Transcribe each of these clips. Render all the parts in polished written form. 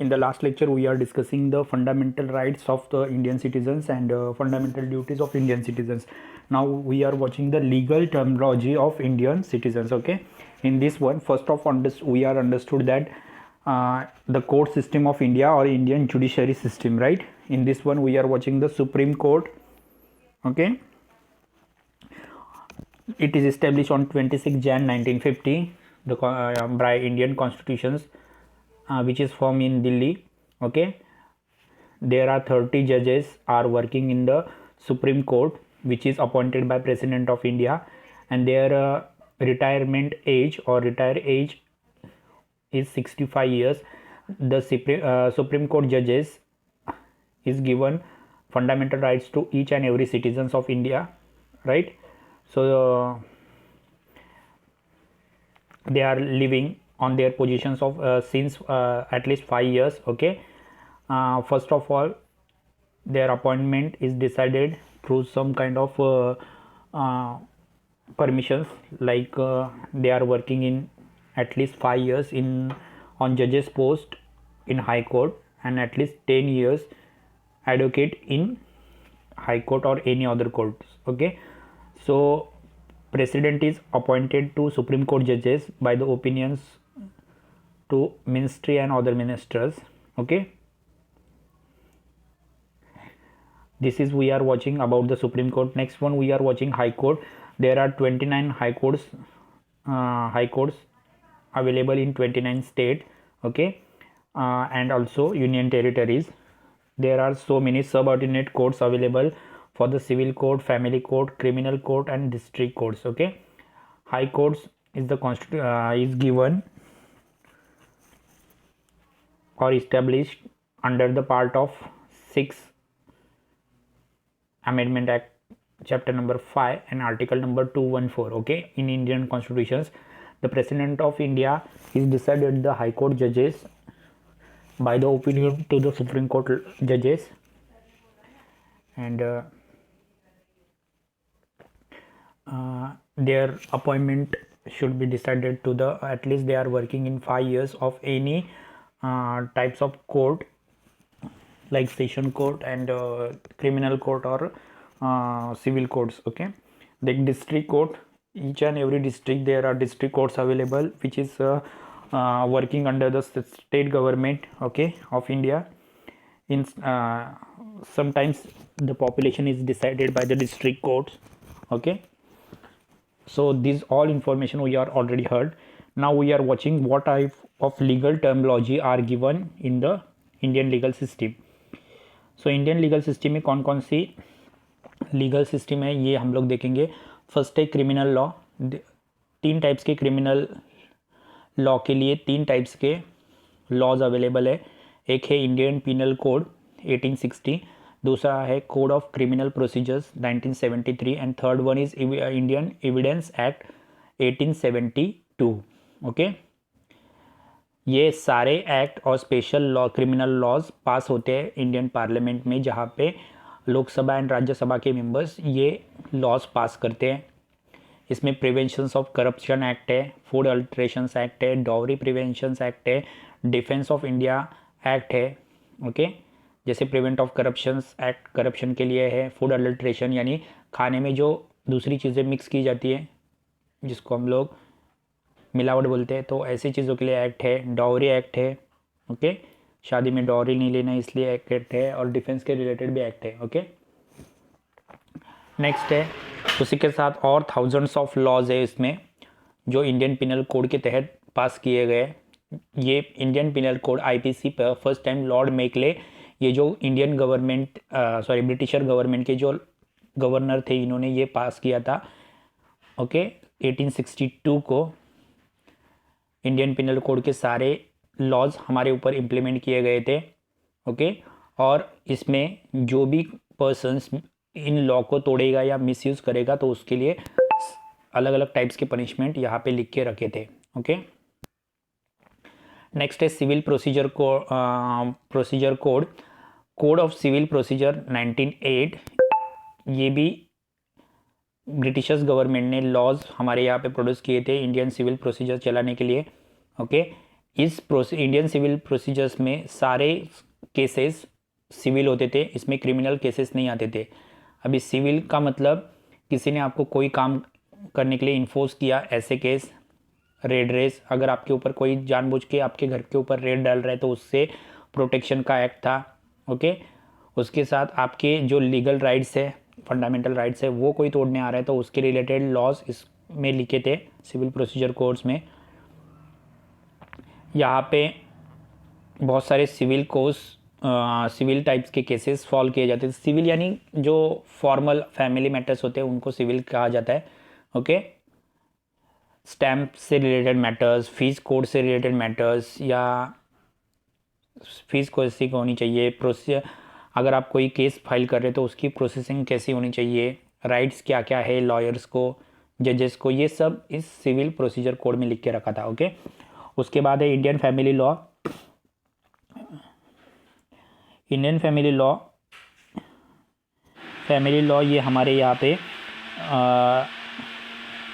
In the last lecture, we are discussing the fundamental rights of the Indian citizens and fundamental duties of Indian citizens. Now we are watching the legal terminology of Indian citizens. Okay, in this one, first of all, we are understood that the court system of India or Indian judiciary system, right? In this one, we are watching the Supreme Court. Okay, it is established on 26 Jan 1950 by Indian constitutions, which is formed in Delhi. Okay, there are 30 judges are working in the Supreme Court, which is appointed by President of India, and their retirement age or retire age is 65 years. The Supreme Court judges is given fundamental rights to each and every citizens of India, right? So they are living on their positions of since at least 5 years. Okay, first of all, their appointment is decided through some kind of permissions, like they are working in at least 5 years in on judges post in High Court, and at least 10 years advocate in High Court or any other courts. Okay, so President is appointed to Supreme Court judges by the opinions to ministry and other ministers. Okay, this is we are watching about the Supreme Court. Next one, we are watching High Court. There are 29 high courts available in 29 states. Okay, and also union territories. There are so many subordinate courts available for the civil court, family court, criminal court, and district courts. Okay, High Courts is the is given or established under the part of 6 Amendment Act, chapter number 5 and article number 214. Okay, in Indian constitutions, the President of India is decided the High Court judges by the opinion to the Supreme Court judges, and their appointment should be decided to the at least they are working in 5 years of any types of court, like session court and criminal court or civil courts. Okay, the district court, each and every district there are district courts available, which is working under the state government, okay, of India. In sometimes the population is decided by the district courts. Okay, so these all information we are already heard. Now we are watching what type of legal terminology are given in the Indian legal system. So Indian legal system में कौन कौन सी legal system है ये हम लोग देखेंगे. First है criminal law. 3 types के क्रिमिनल लॉ के लिए 3 टाइप्स के लॉज अवेलेबल है. एक है इंडियन पिनल कोड 1860, दूसरा है code of criminal procedures 1973, and third one is Indian evidence act 1872. Okay, ये सारे एक्ट और स्पेशल लॉ क्रिमिनल लॉज पास होते हैं इंडियन पार्लियामेंट में, जहाँ पे लोकसभा एंड राज्यसभा के मेंबर्स ये लॉज पास करते हैं. इसमें प्रिवेंशंस ऑफ करप्शन एक्ट है, फूड अल्ट्रेशंस एक्ट है, डॉवरी प्रिवेंशंस एक्ट है, डिफेंस ऑफ इंडिया एक्ट है. ओके, जैसे prevent of corruptions act corruption के लिए है. फूड अल्ट्रेशन यानी खाने में जो दूसरी चीज़ें मिक्स की जाती है जिसको हम लोग मिलावट बोलते हैं, तो ऐसी चीज़ों के लिए एक्ट है. डॉवरी एक्ट है. ओके, शादी में डॉवरी नहीं लेना इसलिए एक्ट है. और डिफेंस के रिलेटेड भी एक्ट है. ओके, नेक्स्ट है उसी के साथ और थाउजेंड्स ऑफ लॉज है इसमें जो इंडियन पिनल कोड के तहत पास किए गए. ये इंडियन पिनल कोड आईपीसी पर फर्स्ट टाइम लॉर्ड मेकले, ये जो इंडियन गवर्नमेंट ब्रिटिशर गवर्नमेंट के जो गवर्नर थे, इन्होंने ये पास किया था. ओके, 1862 को इंडियन पिनल कोड के सारे लॉज हमारे ऊपर इम्प्लीमेंट किए गए थे. ओके, और इसमें जो भी पर्सन्स इन लॉ को तोड़ेगा या मिसयूज़ करेगा तो उसके लिए अलग अलग टाइप्स के पनिशमेंट यहाँ पे लिख के रखे थे. ओके, नेक्स्ट है civil procedure code code of civil procedure 1908. ये भी ब्रिटिशर्स गवर्नमेंट ने लॉज हमारे यहाँ पे प्रोड्यूस किए थे इंडियन सिविल प्रोसीजर चलाने के लिए. ओके, इस इंडियन सिविल प्रोसीजर्स में सारे केसेस सिविल होते थे, इसमें क्रिमिनल केसेस नहीं आते थे। अभी सिविल का मतलब किसी ने आपको कोई काम करने के लिए इन्फोर्स किया, ऐसे केस। रेड रेस, अगर आपके ऊपर कोई जानबूझ के आपके घर के ऊपर रेड डाल रहा है तो उससे प्रोटेक्शन का एक्ट था। ओके, उसके साथ आपके जो लीगल राइट्स है, फंडामेंटल राइट्स है, वो कोई तोड़ने आ रहा है तो उसके रिलेटेड लॉज इसमें लिखे थे सिविल प्रोसीजर कोड्स में। यहाँ पे बहुत सारे सिविल सिविल टाइप्स के केसेस सॉल्व किए जाते हैं। सिविल यानी जो फॉर्मल फैमिली मैटर्स होते हैं उनको सिविल कहा जाता है। ओके, स्टैम्प से रिलेटेड मैटर्स, फीस कोड से रिलेटेड मैटर्स, या फीस कैसी होनी चाहिए, प्रोसेस, अगर आप कोई केस फाइल कर रहे हो तो उसकी प्रोसेसिंग कैसी होनी चाहिए, राइट्स क्या क्या है लॉयर्स को, जजेस को, ये सब इस सिविल प्रोसीजर कोड में लिख के रखा था। ओके, उसके बाद है Indian family law. Indian family law ये हमारे यहाँ पे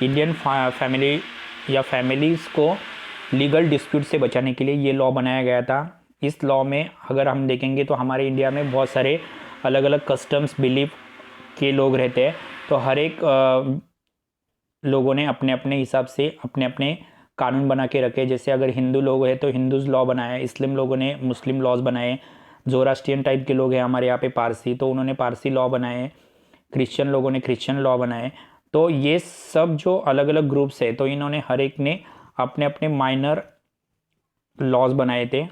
इंडियन फैमिली या फैमिलीज़ को लीगल डिस्प्यूट से बचाने के लिए ये लॉ बनाया गया था। इस लॉ में अगर हम देखेंगे तो हमारे इंडिया में बहुत सारे अलग अलग कस्टम्स बिलीफ के लोग रहते हैं, तो हर एक लोगों ने अपने अपने हिसाब से अपने अपने कानून बना के रखे। जैसे अगर हिंदू लोग हैं तो हिंदूज़ लॉ बनाए, मुस्लिम लोगों ने मुस्लिम लॉज बनाए, जोरास्ट्रियन टाइप के लोग हैं हमारे यहाँ पे पारसी, तो उन्होंने पारसी लॉ बनाए, क्रिश्चियन लोगों ने क्रिश्चियन लॉ बनाए। तो ये सब जो अलग अलग ग्रुप्स है तो इन्होंने हर एक ने अपने अपने माइनर लॉज बनाए थे।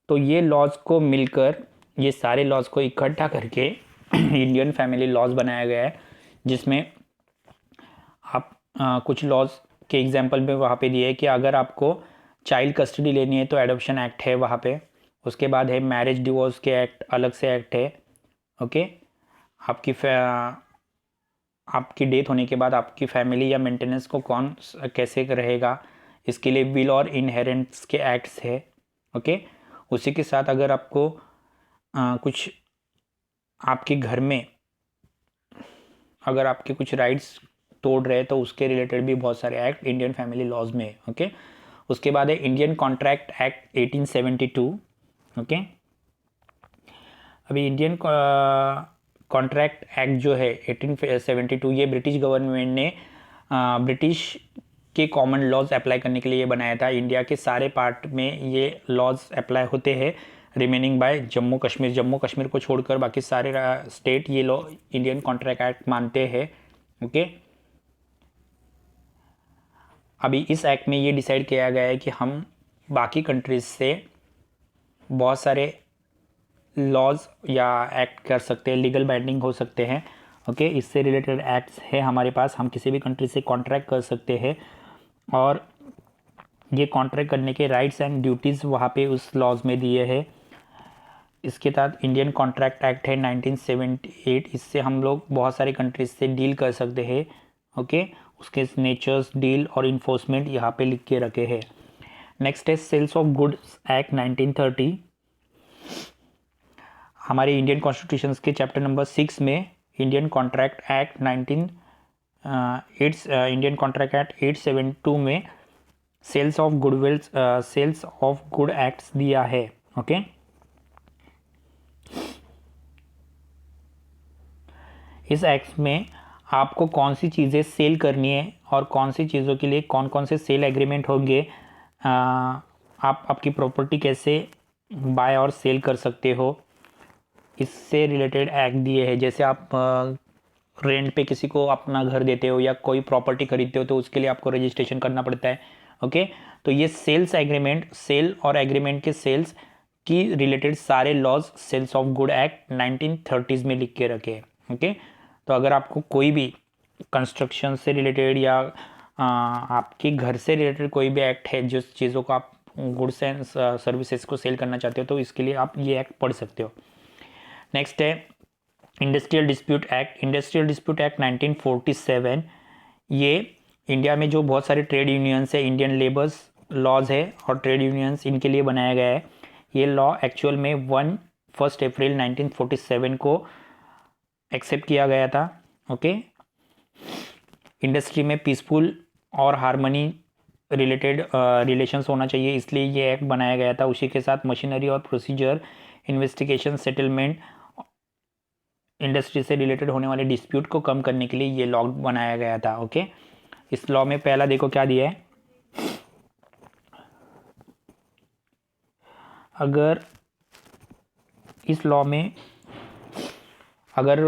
तो ये लॉज को मिलकर, ये सारे लॉज को इकट्ठा करके इंडियन फैमिली लॉज बनाया गया है, जिसमें आप कुछ लॉज के एग्जाम्पल में वहाँ पे दिए है कि अगर आपको चाइल्ड कस्टडी लेनी है तो एडॉप्शन एक्ट है वहाँ पे। उसके बाद है मैरिज डिवोर्स के एक्ट, अलग से एक्ट है। ओके, आपकी डेथ होने के बाद आपकी फैमिली या मेंटेनेंस को कौन कैसे रहेगा, इसके लिए विल और इनहेरेंस के एक्ट्स है। ओके, उसी के साथ अगर आपको कुछ आपके घर में अगर आपके कुछ राइट्स तोड़ रहे हैं तो उसके रिलेटेड भी बहुत सारे एक्ट इंडियन फैमिली लॉज में है। ओके, उसके बाद है इंडियन कॉन्ट्रैक्ट एक्ट 1872। ओके, अभी इंडियन कॉन्ट्रैक्ट एक्ट जो है 1872, ये ब्रिटिश गवर्नमेंट ने ब्रिटिश के कॉमन लॉज अप्लाई करने के लिए ये बनाया था। इंडिया के सारे पार्ट में ये लॉज अप्लाई होते हैं, रिमेनिंग बाय जम्मू कश्मीर को छोड़कर बाकी सारे स्टेट ये लॉ इंडियन कॉन्ट्रैक्ट एक्ट मानते हैं। ओके, अभी इस एक्ट में ये डिसाइड किया गया है कि हम बाकी कंट्रीज से बहुत सारे लॉज या एक्ट कर सकते हैं, लीगल बाइंडिंग हो सकते हैं। ओके, इससे रिलेटेड एक्ट्स है हमारे पास, हम किसी भी कंट्री से कॉन्ट्रैक्ट कर सकते हैं और ये कॉन्ट्रैक्ट करने के राइट्स एंड ड्यूटीज़ वहाँ पे उस लॉज में दिए हैं। इसके साथ इंडियन कॉन्ट्रैक्ट एक्ट है 1978, इससे हम लोग बहुत सारे कंट्रीज से डील कर सकते हैं। ओके, उसके नेचर्स, डील और इन्फोर्समेंट यहाँ पे लिख के रखे हैं। नेक्स्ट है सेल्स ऑफ गुड्स एक्ट 1930। हमारे इंडियन कॉन्स्टिट्यूशन के चैप्टर नंबर 6 में इंडियन कॉन्ट्रैक्ट एक्ट 872 में सेल्स ऑफ गुड एक्ट्स दिया है। ओके, इस एक्ट में आपको कौन सी चीज़ें सेल करनी है और कौन सी चीज़ों के लिए कौन कौन से सेल एग्रीमेंट होंगे, आप आपकी प्रॉपर्टी कैसे बाय और सेल कर सकते हो, इससे रिलेटेड एक्ट दिए हैं। जैसे आप रेंट पे किसी को अपना घर देते हो या कोई प्रॉपर्टी खरीदते हो तो उसके लिए आपको रजिस्ट्रेशन करना पड़ता है। ओके, तो ये सेल्स एग्रीमेंट, सेल और एग्रीमेंट के सेल्स की रिलेटेड सारे laws sales of good act 1930s में लिख के रखे हैं। ओके, तो अगर आपको कोई भी कंस्ट्रक्शन से रिलेटेड या आपके घर से रिलेटेड कोई भी एक्ट है जिस चीज़ों को आप गुड्स एंड सर्विसेज को सेल करना चाहते हो तो इसके लिए आप ये एक्ट पढ़ सकते हो। नेक्स्ट है इंडस्ट्रियल डिस्प्यूट एक्ट। 1947, ये इंडिया में जो बहुत सारे ट्रेड यूनियंस है, इंडियन लेबर्स लॉज है और ट्रेड यूनियंस, इनके लिए बनाया गया है। ये लॉ एक्चुअल में 1 अप्रैल 1947 को एक्सेप्ट किया गया था। ओके, इंडस्ट्री में पीसफुल और हार्मनी रिलेटेड रिलेशंस होना चाहिए, इसलिए ये एक्ट बनाया गया था। उसी के साथ मशीनरी और प्रोसीजर, इन्वेस्टिगेशन, सेटलमेंट, इंडस्ट्री से रिलेटेड होने वाले डिस्प्यूट को कम करने के लिए ये लॉ बनाया गया था। ओके, इस लॉ में पहला देखो क्या दिया है, अगर इस लॉ में अगर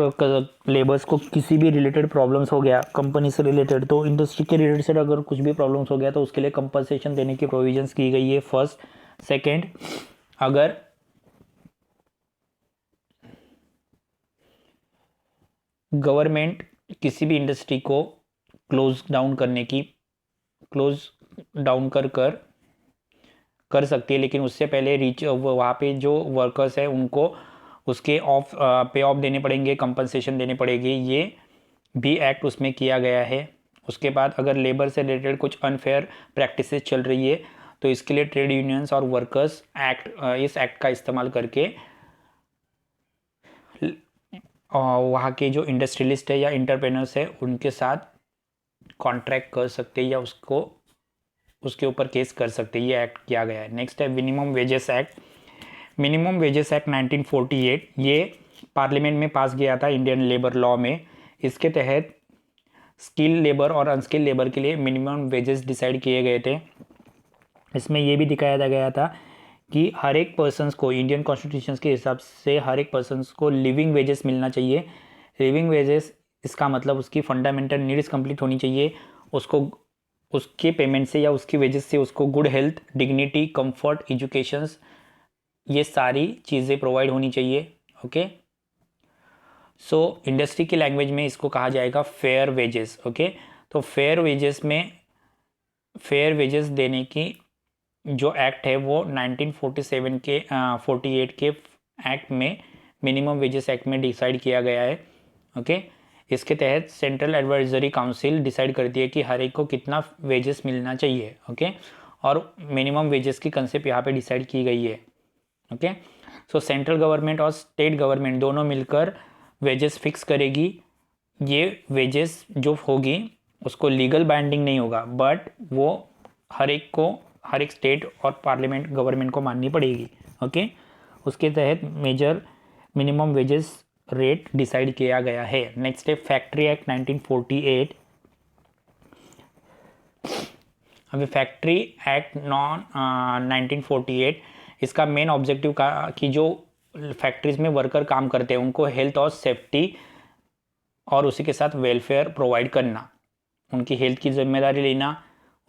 लेबर्स को किसी भी रिलेटेड प्रॉब्लम्स हो गया कंपनी से रिलेटेड, तो इंडस्ट्री के रिलेटेड अगर कुछ भी प्रॉब्लम्स हो गया तो उसके लिए कंपनसेशन देने की प्रोविजंस की गई है, फर्स्ट। सेकंड, अगर गवर्नमेंट किसी भी इंडस्ट्री को क्लोज डाउन कर सकती है, लेकिन उससे पहले वहाँ पे जो वर्कर्स है उनको उसके पे ऑफ देने पड़ेंगे, कंपनसेशन देने पड़ेगी, ये भी एक्ट उसमें किया गया है। उसके बाद अगर लेबर से रिलेटेड कुछ अनफेयर प्रैक्टिसेस चल रही है तो इसके लिए ट्रेड यूनियंस और वर्कर्स एक्ट, इस एक्ट का इस्तेमाल करके वहाँ के जो इंडस्ट्रियलिस्ट है या इंटरप्रेनर्स है उनके साथ कॉन्ट्रैक्ट कर सकते हैं या उसके ऊपर केस कर सकते हैं। ये एक्ट किया गया है। नेक्स्ट है minimum wages act. Minimum wages act 1948, ये पार्लियामेंट में पास किया था इंडियन लेबर लॉ में। इसके तहत स्किल लेबर और अनस्किल लेबर के लिए मिनिमम वेजेस डिसाइड किए गए थे। इसमें यह भी दिखाया गया था कि हर एक पर्सन्स को इंडियन कॉन्स्टिट्यूशन के हिसाब से हर एक पर्सन्स को लिविंग वेजेस मिलना चाहिए। लिविंग वेजेस, इसका मतलब उसकी फंडामेंटल नीड्स कंप्लीट होनी चाहिए, उसको उसके पेमेंट से या उसकी वेजेस से उसको good health, dignity, comfort, educations, ये सारी चीज़ें प्रोवाइड होनी चाहिए। ओके, सो इंडस्ट्री की लैंग्वेज में इसको कहा जाएगा फेयर वेजेस। ओके, तो फेयर वेजेस देने की जो एक्ट है वो 1947 के 48 के एक्ट में, मिनिमम वेजेस एक्ट में डिसाइड किया गया है। ओके, इसके तहत सेंट्रल एडवाइजरी काउंसिल डिसाइड करती है कि हर एक को कितना वेजेस मिलना चाहिए। ओके, और मिनिमम वेजेस की कंसेप्ट यहाँ पे डिसाइड की गई है। ओके, सो सेंट्रल गवर्नमेंट और स्टेट गवर्नमेंट दोनों मिलकर वेजेस फिक्स करेगी। ये वेजेस जो होगी उसको लीगल बाइंडिंग नहीं होगा, बट वो हर एक स्टेट और पार्लियामेंट गवर्नमेंट को माननी पड़ेगी। ओके, उसके तहत major minimum wages rate decide किया गया है। नेक्स्ट है फैक्ट्री एक्ट 1948। अभी फैक्ट्री एक्ट 1948, इसका मेन ऑब्जेक्टिव का कि जो फैक्ट्रीज में वर्कर काम करते हैं उनको हेल्थ और सेफ्टी और उसी के साथ वेलफेयर प्रोवाइड करना, उनकी हेल्थ की जिम्मेदारी लेना,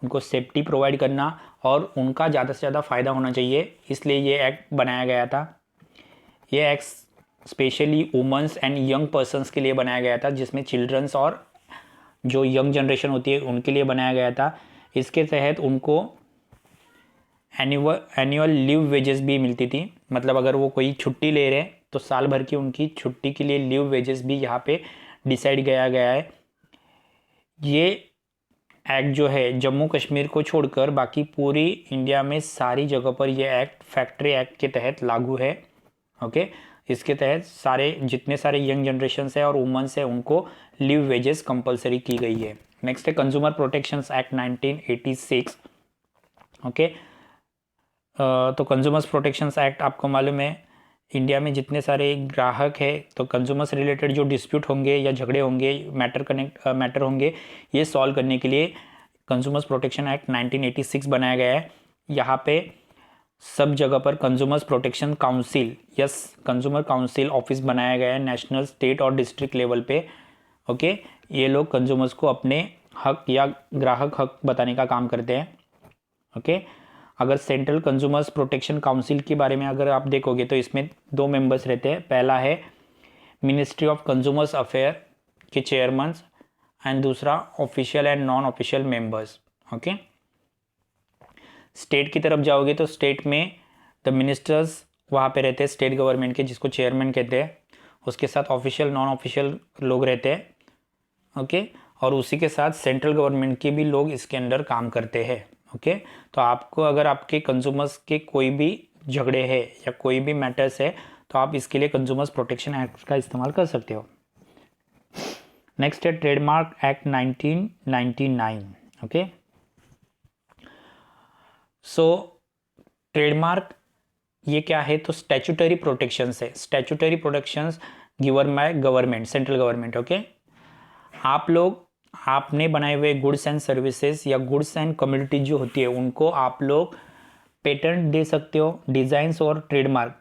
उनको सेफ्टी प्रोवाइड करना और उनका ज़्यादा से ज़्यादा फ़ायदा होना चाहिए, इसलिए ये एक्ट बनाया गया था। ये act specially women's and young persons के लिए बनाया गया था, जिसमें चिल्ड्रंस और जो यंग जनरेशन होती है उनके लिए बनाया गया था। इसके तहत उनको एनुअल लीव वेजेस भी मिलती थी, मतलब अगर वो कोई छुट्टी ले रहे हैं तो साल भर की उनकी छुट्टी के लिए लीव वेजेस भी यहाँ पे डिसाइड किया गया है। ये एक्ट जो है जम्मू कश्मीर को छोड़कर बाकी पूरी इंडिया में सारी जगह पर यह एक्ट फैक्ट्री एक्ट के तहत लागू है। ओके, इसके तहत सारे जितने सारे यंग जनरेशन है और वुमेंस है उनको लीव वेजेस कंपलसरी की गई है। नेक्स्ट है कंज्यूमर प्रोटेक्शन एक्ट 1986। ओके, तो कंज्यूमर्स प्रोटेक्शन एक्ट आपको मालूम है इंडिया में जितने सारे ग्राहक है तो कंज्यूमर्स रिलेटेड जो डिस्प्यूट होंगे या झगड़े होंगे, मैटर होंगे, ये सॉल्व करने के लिए कंज्यूमर्स प्रोटेक्शन एक्ट 1986 बनाया गया है। यहाँ पे सब जगह पर consumers protection council, consumer council office बनाया गया है नेशनल, स्टेट और डिस्ट्रिक्ट लेवल पे। ओके, ये लोग कंज्यूमर्स को अपने हक या ग्राहक हक बताने का काम करते हैं। ओके, अगर सेंट्रल कंज्यूमर्स प्रोटेक्शन काउंसिल के बारे में अगर आप देखोगे तो इसमें 2 मेंबर्स रहते हैं। पहला है मिनिस्ट्री ऑफ कंज्यूमर्स अफेयर के चेयरमैन एंड दूसरा official and non official members. Okay, state की तरफ जाओगे तो स्टेट में द मिनिस्टर्स वहाँ पे रहते हैं स्टेट गवर्नमेंट के, जिसको चेयरमैन कहते हैं। उसके साथ ऑफिशियल नॉन ऑफिशियल लोग रहते हैं। ओके, और उसी के साथ सेंट्रल गवर्नमेंट के भी लोग इसके अंदर काम करते हैं। ओके, तो आपको अगर आपके कंज्यूमर्स के कोई भी झगड़े हैं या कोई भी मैटर्स है तो आप इसके लिए कंज्यूमर्स प्रोटेक्शन एक्ट का इस्तेमाल कर सकते हो। नेक्स्ट है ट्रेडमार्क एक्ट 1999। ओके, सो ट्रेडमार्क ये क्या है, तो स्टैट्यूटरी प्रोटेक्शंस है, statutory protections given by government, central government. Okay, आप लोग आपने बनाए हुए गुड्स एंड सर्विसेज या गुड्स एंड कम्युनिटी जो होती है उनको आप लोग पेटेंट दे सकते हो, डिज़ाइंस और ट्रेडमार्क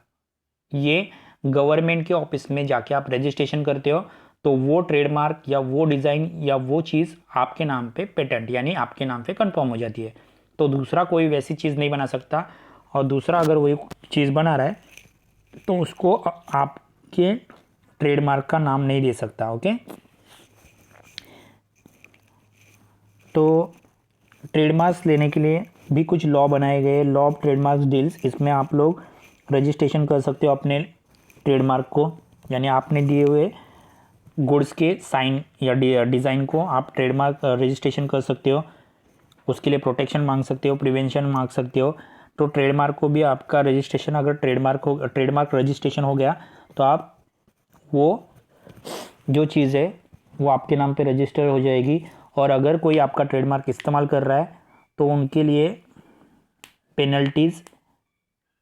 ये गवर्नमेंट के ऑफिस में जाके आप रजिस्ट्रेशन करते हो, तो वो ट्रेडमार्क या वो डिज़ाइन या वो चीज़ आपके नाम पे पेटेंट यानी आपके नाम पे कंफर्म हो जाती है। तो दूसरा कोई वैसी चीज़ नहीं बना सकता, और दूसरा अगर वही चीज़ बना रहा है तो उसको आपके ट्रेडमार्क का नाम नहीं दे सकता। ओके, तो ट्रेडमार्क्स लेने के लिए भी कुछ लॉ बनाए गए, लॉ ऑफ ट्रेडमार्क्स डील्स। इसमें आप लोग रजिस्ट्रेशन कर सकते हो अपने ट्रेडमार्क को, यानी आपने दिए हुए गुड्स के साइन या डिज़ाइन को आप ट्रेडमार्क रजिस्ट्रेशन कर सकते हो, उसके लिए प्रोटेक्शन मांग सकते हो, प्रिवेंशन मांग सकते हो। तो ट्रेडमार्क को भी आपका रजिस्ट्रेशन, अगर ट्रेडमार्क रजिस्ट्रेशन हो गया तो आप वो जो चीज़ है वो आपके नाम पे रजिस्टर हो जाएगी। और अगर कोई आपका ट्रेडमार्क इस्तेमाल कर रहा है तो उनके लिए पेनल्टीज़,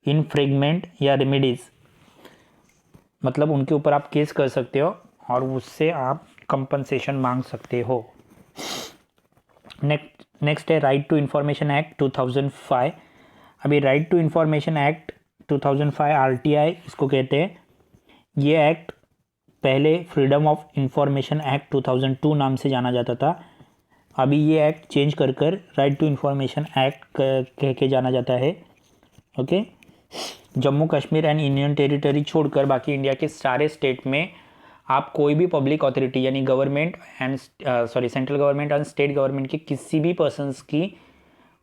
इन्फ्रिंगमेंट या रेमेडीज़, मतलब उनके ऊपर आप केस कर सकते हो और उससे आप कंपनसेशन मांग सकते हो। नेक्स्ट है राइट टू इन्फॉर्मेशन एक्ट 2005। अभी right to information act 2005 RTI इसको कहते हैं। ये एक्ट पहले फ्रीडम ऑफ इंफॉर्मेशन एक्ट 2002 नाम से जाना जाता था। अभी ये एक्ट चेंज कर राइट टू इन्फॉर्मेशन एक्ट कह के जाना जाता है। Okay, Jammu Kashmir and union territory छोड़कर बाकी इंडिया के सारे स्टेट में आप कोई भी पब्लिक अथॉरिटी यानी government and central government and state government की किसी भी पर्सन्स की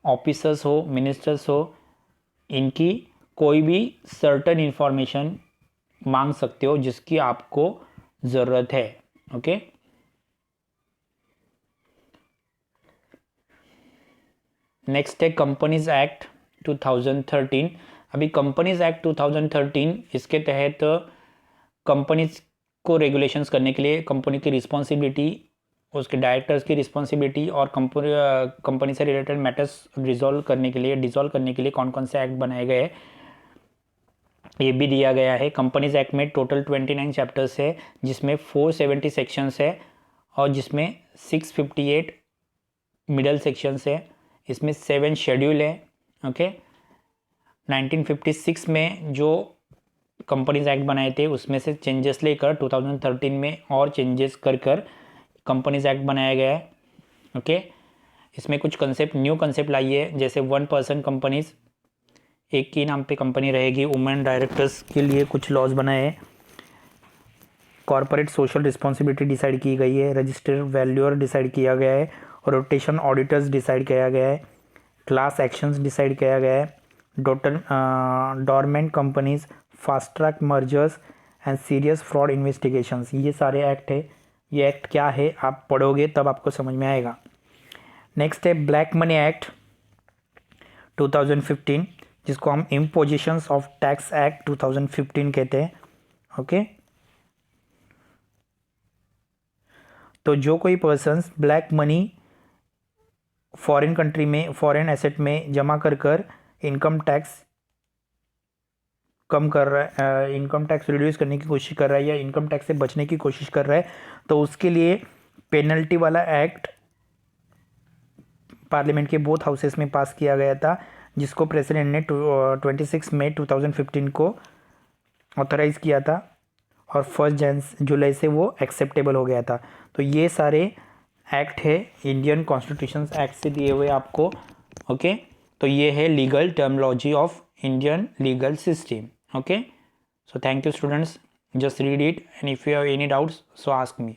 ऑफिसर्स हो, मिनिस्टर्स हो, इनकी कोई भी सर्टन इंफॉर्मेशन मांग सकते हो जिसकी आपको ज़रूरत है। ओके, नेक्स्ट है कंपनीज एक्ट 2013। अभी कंपनीज एक्ट 2013 इसके तहत कंपनीज को रेगुलेशंस करने के लिए कंपनी की रिस्पॉन्सिबिलिटी, उसके डायरेक्टर्स की रिस्पॉन्सिबिलिटी और कंपनी से रिलेटेड मैटर्स डिसॉल्व करने के लिए कौन कौन से एक्ट बनाए गए ये भी दिया गया है। कंपनीज एक्ट में टोटल 29 चैप्टर्स है, जिसमें 470 सेक्शंस है और जिसमें 658 मिडल सेक्शंस है। इसमें 7 शेड्यूल है। ओके, 1956 में जो कंपनीज एक्ट बनाए थे उसमें से चेंजेस लेकर 2013 में और चेंजेस कर कंपनीज एक्ट बनाया गया है। ओके, इसमें कुछ न्यू कंसेप्ट लाई है, जैसे 1 पर्सन कंपनीज, एक ही नाम पे कंपनी रहेगी। वुमेन डायरेक्टर्स के लिए कुछ लॉज बनाए हैं। कॉर्पोरेट सोशल रिस्पॉन्सिबिलिटी डिसाइड की गई है। रजिस्टर वैल्यूअर डिसाइड किया गया है। रोटेशन ऑडिटर्स डिसाइड किया गया है। क्लास एक्शंस डिसाइड किया गया है। Dormant companies, fast track mergers and serious fraud investigations, ये सारे एक्ट है। ये एक्ट क्या है आप पढ़ोगे तब आपको समझ में आएगा। नेक्स्ट है ब्लैक मनी एक्ट 2015, जिसको हम इम्पोजिशंस ऑफ टैक्स एक्ट 2015 कहते हैं। ओके, तो जो कोई persons black money foreign country में, फॉरेन एसेट में जमा कर इनकम टैक्स कम कर रहा है, इनकम टैक्स रिड्यूस करने की कोशिश कर रहा है या इनकम टैक्स से बचने की कोशिश कर रहा है, तो उसके लिए पेनल्टी वाला एक्ट पार्लियामेंट के बोथ हाउसेस में पास किया गया था, जिसको प्रेसिडेंट ने 26 मई 2015 को ऑथराइज़ किया था और 1 जुलाई से वो एक्सेप्टेबल हो गया था। तो ये सारे एक्ट है इंडियन कॉन्स्टिट्यूशन एक्ट से दिए हुए आपको। ओके, तो ये है legal terminology of Indian legal system. Okay, so thank you students, just read it and if you have any doubts so ask me.